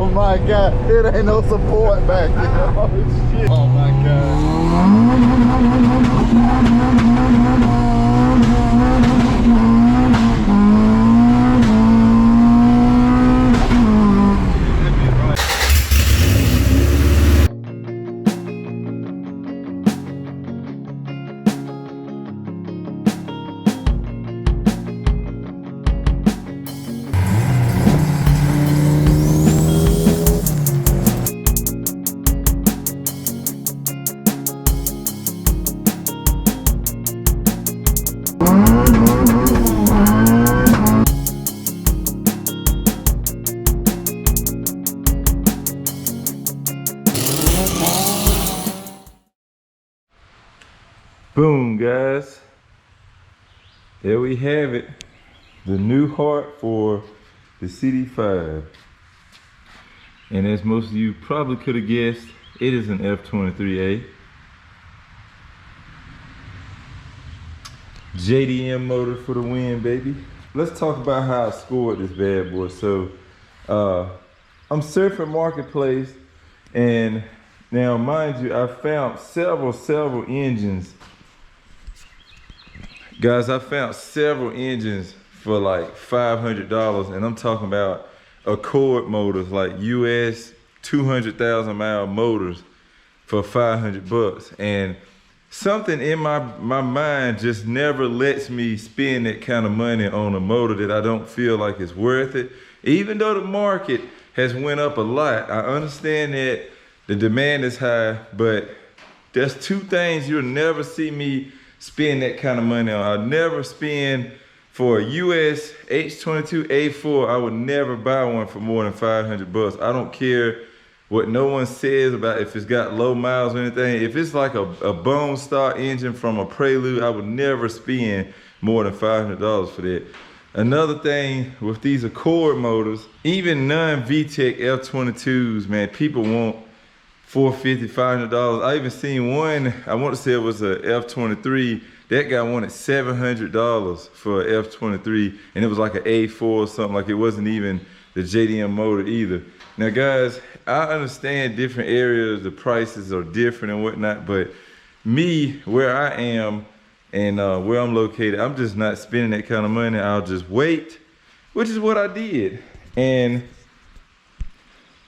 Oh my God, it ain't no support back there. Oh shit. Oh my God. Boom, guys. There we have it. The new heart for the CD5. And as most of you probably could have guessed, it is an H23A. JDM motor for the win, baby. Let's talk about how I scored this bad boy. So, I'm surfing Marketplace, and now mind you, I found several engines. Guys, I found several engines for like $500, and I'm talking about Accord motors, like US 200,000 mile motors for 500 bucks. And something in my mind just never lets me spend that kind of money on a motor that I don't feel like is worth it. Even though the market has went up a lot, I understand that the demand is high, but there's two things you'll never see me spend that kind of money on. I'll never spend for a US H23A4. I would never buy one for more than 500 bucks. I don't care what no one says about if it's got low miles or anything. If it's like a bone stock engine from a Prelude, I would never spend more than $500 for that. Another thing with these Accord motors, even non-VTEC F22s, man, people want $450, $500. I even seen one, I want to say it was a F23. That guy wanted $700 for a F23, and it was like an A4 or something. Like, it wasn't even the JDM motor either. Now guys, I understand different areas, the prices are different and whatnot, but me, where I am and where I'm located, I'm just not spending that kind of money. I'll just wait, which is what I did. And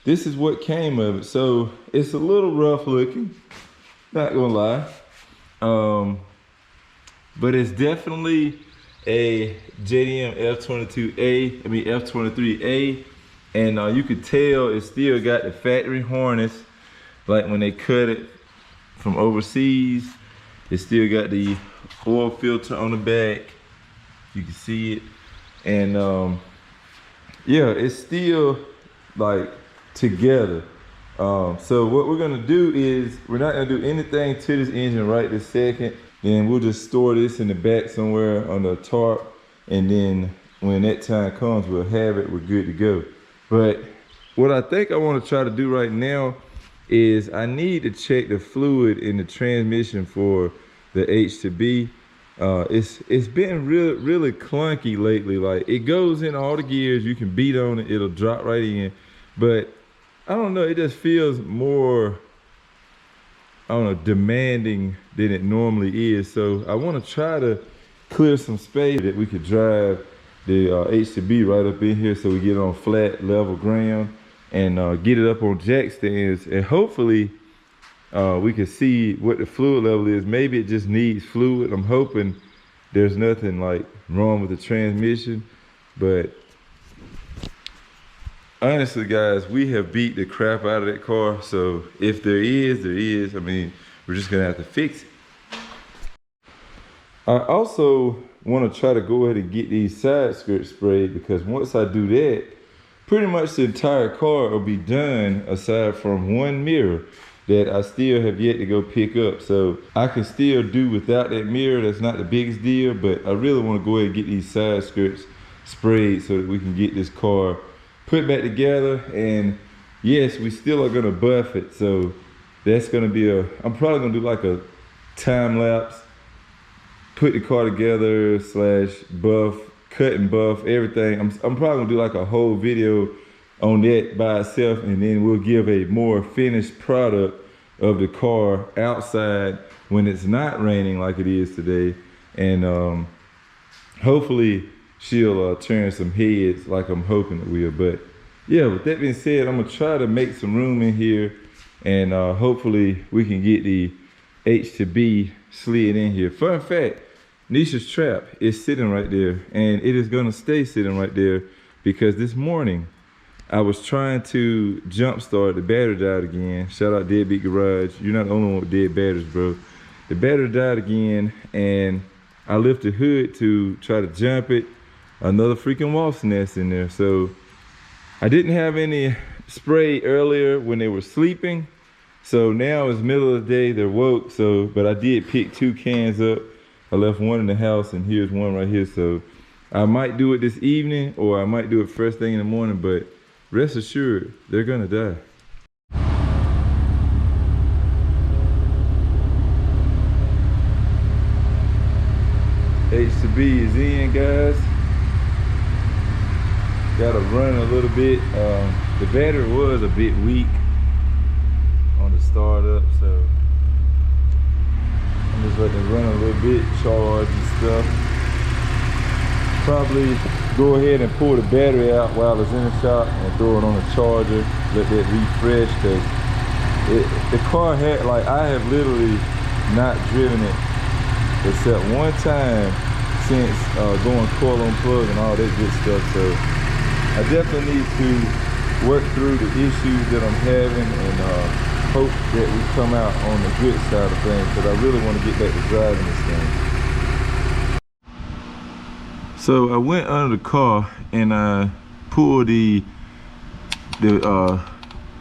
this is what came of it. So it's a little rough looking, not gonna lie. But it's definitely a JDM F23A, and you could tell it still got the factory harness. Like when they cut it from overseas, it still got the oil filter on the back. You can see it. And yeah, it's still like together. So what we're gonna do is, we're not gonna do anything to this engine right this second. Then we'll just store this in the back somewhere on the tarp, and then when that time comes, we'll have it, we're good to go. But what I think I want to try to do right now is I need to check the fluid in the transmission for the H2B. It's been really clunky lately. Like, it goes in all the gears, you can beat on it, it'll drop right in, but I don't know, it just feels more, I don't know, demanding than it normally is. So I want to try to clear some space that we could drive the H2B right up in here, so we get it on flat, level ground, and get it up on jack stands, and hopefully we can see what the fluid level is. Maybe it just needs fluid. I'm hoping there's nothing like wrong with the transmission, but honestly guys, we have beat the crap out of that car. So if there is, there is. I mean, we're just gonna have to fix it. I also want to try to go ahead and get these side skirts sprayed, because once I do that, pretty much the entire car will be done, aside from one mirror that I still have yet to go pick up. So I can still do without that mirror. That's not the biggest deal, but I really want to go ahead and get these side skirts sprayed so that we can get this car put back together. And yes, we still are gonna buff it. So that's gonna be I'm probably gonna do like a time lapse, put the car together / buff, cut and buff everything. I'm probably gonna do like a whole video on that by itself, and then we'll give a more finished product of the car outside when it's not raining like it is today. And hopefully she'll turn some heads like I'm hoping it will. But yeah, with that being said, I'm gonna try to make some room in here, and hopefully we can get the H2B slid in here. Fun fact, Nisha's trap is sitting right there, and it is gonna stay sitting right there because this morning I was trying to jump start, the battery died again. Shout out Deadbeat Garage. You're not the only one with dead batteries, bro. The battery died again, and I lifted the hood to try to jump it. Another freaking wasp nest in there. So I didn't have any spray earlier when they were sleeping. So now it's middle of the day, they're woke. So, but I did pick 2 cans up. I left one in the house, and here's one right here. So I might do it this evening, or I might do it first thing in the morning, but rest assured, they're gonna die. H2B is in, guys. Gotta run a little bit. The battery was a bit weak on the startup, so I'm just letting it run a little bit, charge and stuff. Probably go ahead and pull the battery out while it's in the shop and throw it on the charger, let that refresh, because the car had, like, I have literally not driven it except one time since going coil on plug and all that good stuff. So I definitely need to work through the issues that I'm having, and hope that we come out on the good side of things, because I really want to get back to driving this thing. So I went under the car and I pulled the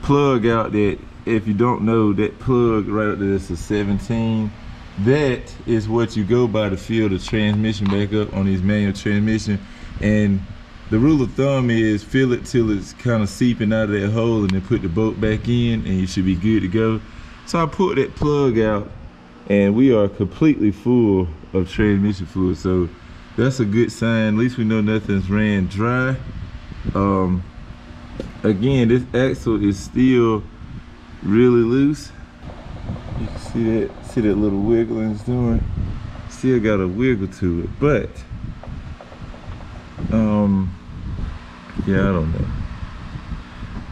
plug out. That, if you don't know, that plug right up there is a 17. That is what you go by to fill the transmission back up on these manual transmission. And the rule of thumb is fill it till it's kind of seeping out of that hole, and then put the bolt back in, and you should be good to go. So I pulled that plug out, and we are completely full of transmission fluid. So that's a good sign. At least we know nothing's ran dry. Again, this axle is still really loose. You can see that little wiggling it's doing. Still got a wiggle to it, but yeah, I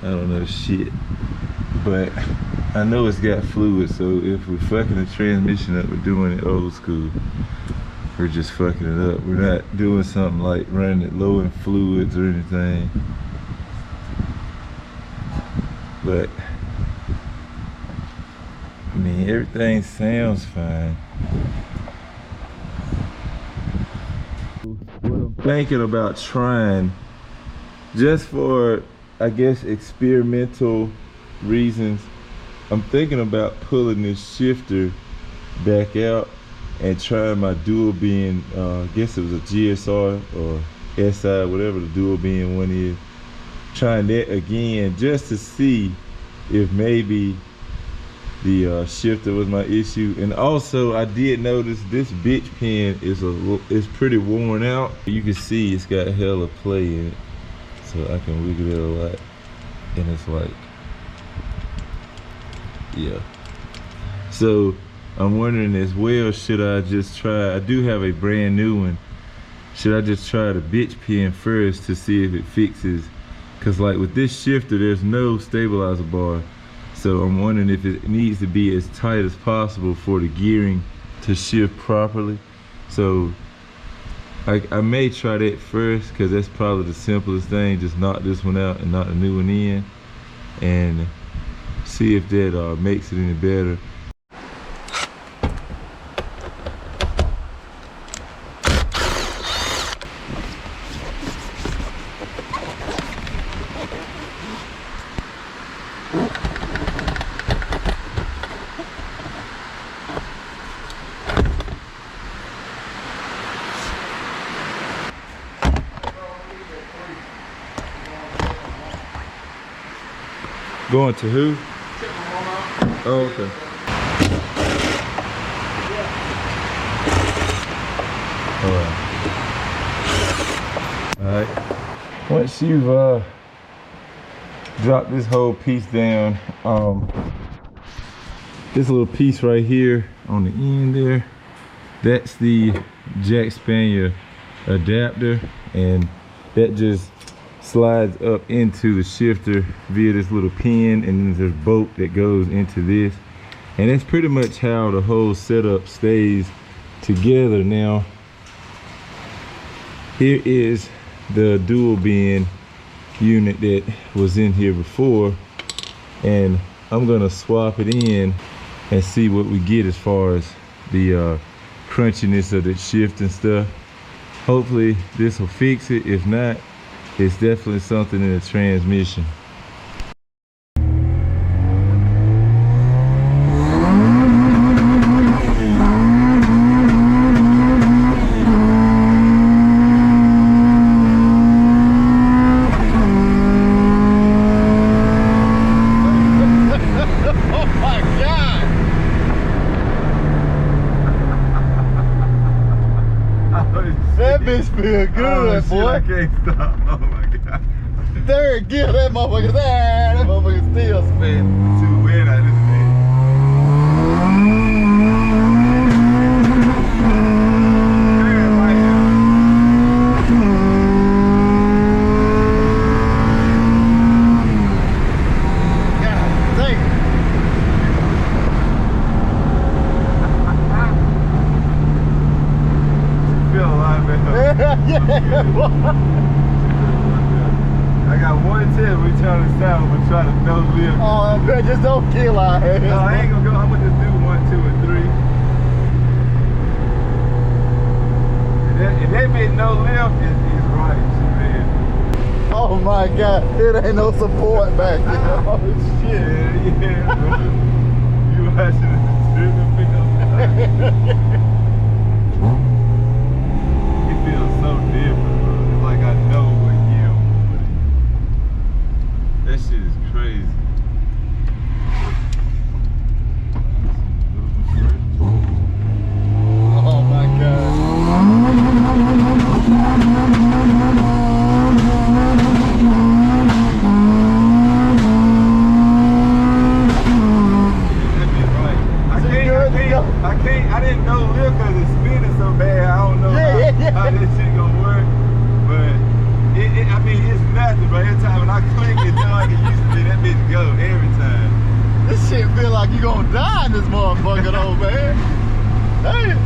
don't know shit, but I know it's got fluid. So if we're fucking the transmission up, we're doing it old school. We're just fucking it up. We're not doing something like running it low in fluids or anything. But I mean, everything sounds fine. What I'm thinking about trying, just for, I guess, experimental reasons, I'm thinking about pulling this shifter back out and trying my dual beam. I guess it was a GSR or SI, whatever the dual beam one is. Trying that again just to see if maybe the shifter was my issue. And also, I did notice this bitch pin is pretty worn out. You can see it's got hella play in it, so I can wiggle it a lot, and it's like, yeah. So I'm wondering as well, should I just try, I do have a brand new one, should I just try the bitch pin first to see if it fixes? Because like with this shifter, there's no stabilizer bar. So I'm wondering if it needs to be as tight as possible for the gearing to shift properly. So I may try that first, because that's probably the simplest thing. Just knock this one out and knock the new one in, and see if that makes it any better. Going to who? Oh, okay. All right. Once you've drop this whole piece down. This little piece right here on the end there, that's the Jackspania adapter, and that just slides up into the shifter via this little pin, and then there's a bolt that goes into this, and that's pretty much how the whole setup stays together. Now here is the dual bend unit that was in here before, and I'm gonna swap it in and see what we get as far as the crunchiness of the shift and stuff. Hopefully this will fix it. If not, it's definitely something in the transmission. Feel good, boy. I can't stop. Oh my god. Third gear, that motherfucker's still spinning. Too wet out this thing. I got 110 we trying to sound, but trying to no lift. Oh, man, just don't kill our ass. No, I ain't gonna go. I'm gonna just do 1, 2, and 3. If that meant no lift, it's right. Man. Oh my god, it ain't no support back there. Oh shit. Yeah, bro. You watching the driven film. It feels so different, bro. It's like I know what year I'm putting. That shit is crazy. Oh my god. I didn't know lift because it's spinning so bad. I don't know how this shit gonna work. But I mean, it's nothing, but every time when I click it, like it used to be, that bitch go every time. This shit feel like you gonna die in this motherfucker though, man. Damn.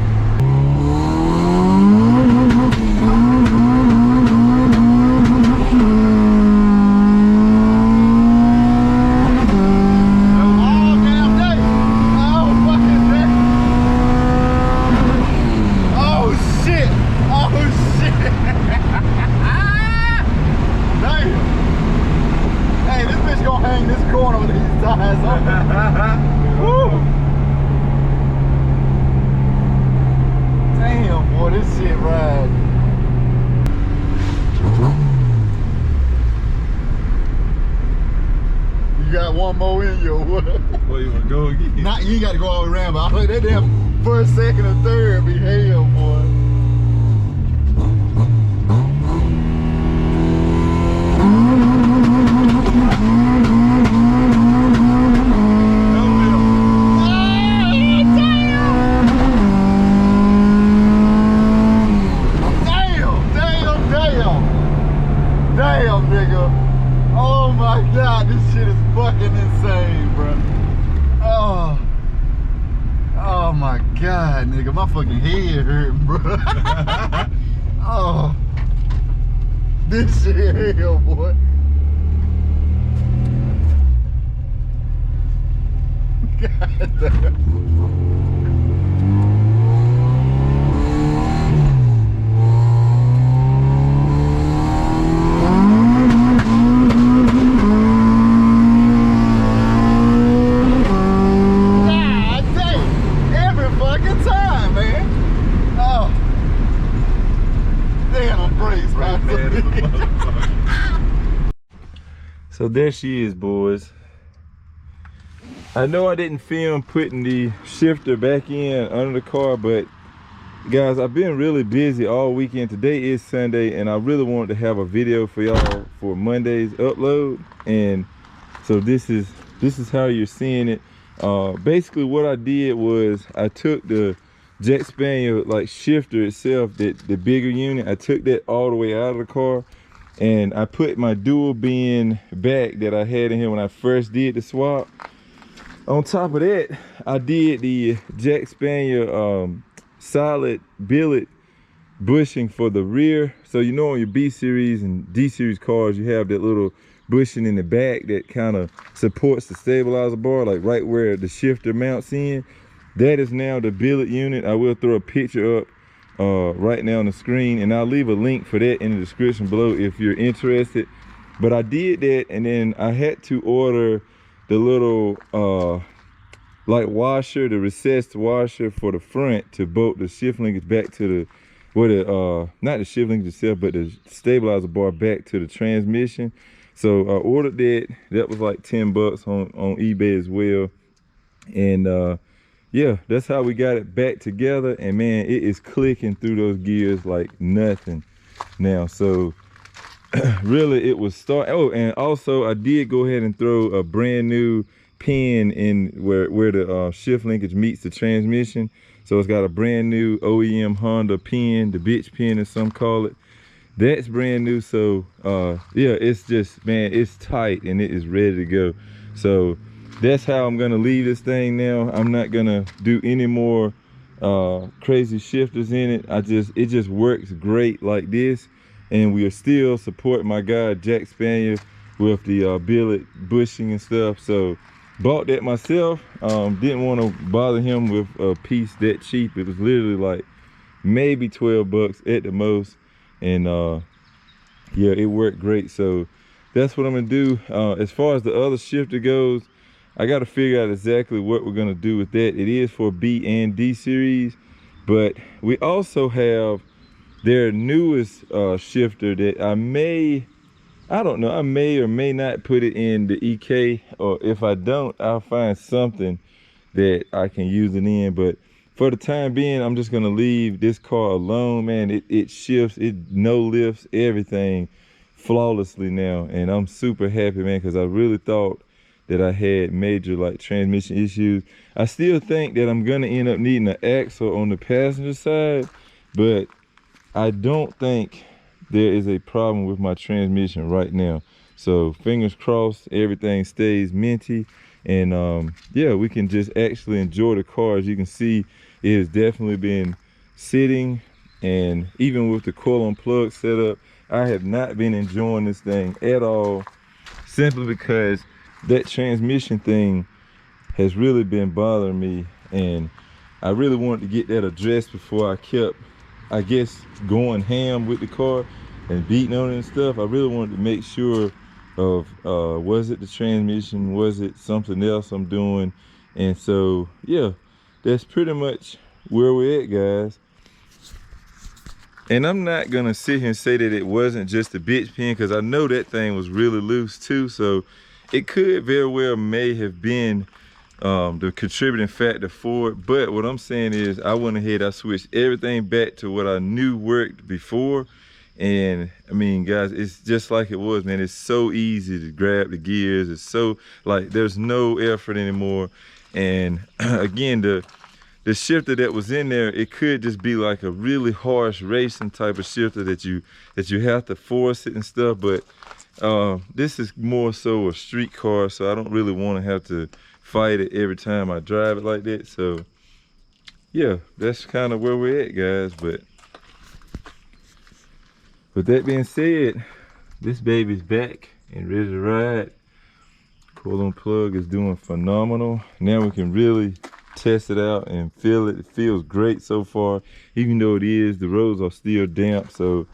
Damn, boy, this shit ride. You got one more in you. Well, you wanna go again? Not, you ain't got to go all the way around, but I think that damn first, second, and third be hell, boy. God, nigga, my fucking head hurting, bro. Oh, this shit hell, boy. God damn. So there she is, boys. I know I didn't film putting the shifter back in under the car, but guys, I've been really busy all weekend. Today is Sunday, and I really wanted to have a video for y'all for Monday's upload. And So this is how you're seeing it. Basically what I did was I took the Jackspania like shifter itself, the bigger unit, I took that all the way out of the car, and I put my dual bin back that I had in here when I first did the swap. On top of that, I did the Jackspania solid billet bushing for the rear. So you know on your B series and D series cars, you have that little bushing in the back that kind of supports the stabilizer bar, like right where the shifter mounts in. That is now the billet unit. I will throw a picture up right now on the screen, and I'll leave a link for that in the description below if you're interested. But I did that, and then I had to order the little like washer, the recessed washer for the front to bolt the shift linkage back to the, where the not the shift linkage itself, but the stabilizer bar back to the transmission. So I ordered that. That was like 10 bucks on eBay as well. And yeah, that's how we got it back together. And man, it is clicking through those gears like nothing now. So really it was start. Oh, and also I did go ahead and throw a brand new pin in where the shift linkage meets the transmission. So it's got a brand new OEM Honda pin, the bitch pin as some call it. That's brand new. So yeah, it's just, man, it's tight and it is ready to go. So that's how I'm gonna leave this thing now. I'm not gonna do any more crazy shifters in it. It just works great like this, and we are still supporting my guy Jackspania with the billet bushing and stuff. So bought that myself. Didn't want to bother him with a piece that cheap. It was literally like maybe 12 bucks at the most, and yeah, it worked great. So that's what I'm gonna do. As far as the other shifter goes, I got to figure out exactly what we're going to do with that. It is for B and D series, but we also have their newest shifter that I don't know, I may or may not put it in the EK, or if I don't, I'll find something that I can use it in. But for the time being, I'm just going to leave this car alone, man. It shifts, it no lifts, everything flawlessly now. And I'm super happy, man, because I really thought that I had major like transmission issues. I still think that I'm gonna end up needing an axle on the passenger side, but I don't think there is a problem with my transmission right now. So fingers crossed, everything stays minty, and yeah, we can just actually enjoy the car. As you can see, it has definitely been sitting, and even with the coil on plug setup, I have not been enjoying this thing at all, simply because that transmission thing has really been bothering me, and I really wanted to get that addressed before I kept, I guess, going ham with the car and beating on it and stuff. I really wanted to make sure of was it the transmission, was it something else I'm doing. And so yeah, that's pretty much where we're at, guys. And I'm not gonna sit here and say that it wasn't just a bitch pin, because I know that thing was really loose too. So it could very well may have been the contributing factor for it. But what I'm saying is, I went ahead, I switched everything back to what I knew worked before. And I mean, guys, it's just like it was, man. It's so easy to grab the gears. It's so, like, there's no effort anymore. And again, the shifter that was in there, it could just be like a really harsh racing type of shifter that you have to force it and stuff. But this is more so a street car, so I don't really want to have to fight it every time I drive it like that. So yeah, that's kind of where we're at, guys. But with that being said, this baby's back and ready to ride. Coil on plug is doing phenomenal. Now we can really test it out and feel it. It feels great so far, even though the roads are still damp, so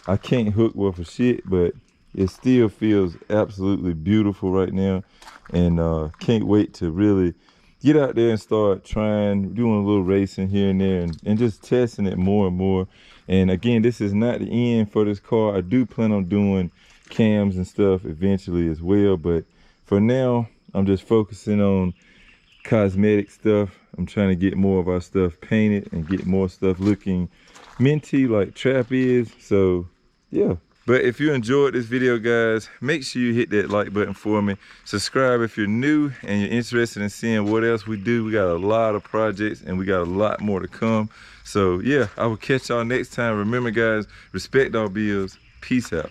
I can't hook worth a shit, but it still feels absolutely beautiful right now. And can't wait to really get out there and start trying, doing a little racing here and there, and just testing it more and more. And again, this is not the end for this car. I do plan on doing cams and stuff eventually as well, but for now, I'm just focusing on cosmetic stuff. I'm trying to get more of our stuff painted and get more stuff looking minty like Trap is. So yeah, But if you enjoyed this video, guys, make sure you hit that like button for me. Subscribe if you're new and you're interested in seeing what else we do. We got a lot of projects and we got a lot more to come. So yeah, I will catch y'all next time. Remember, guys, respect our bills. Peace out.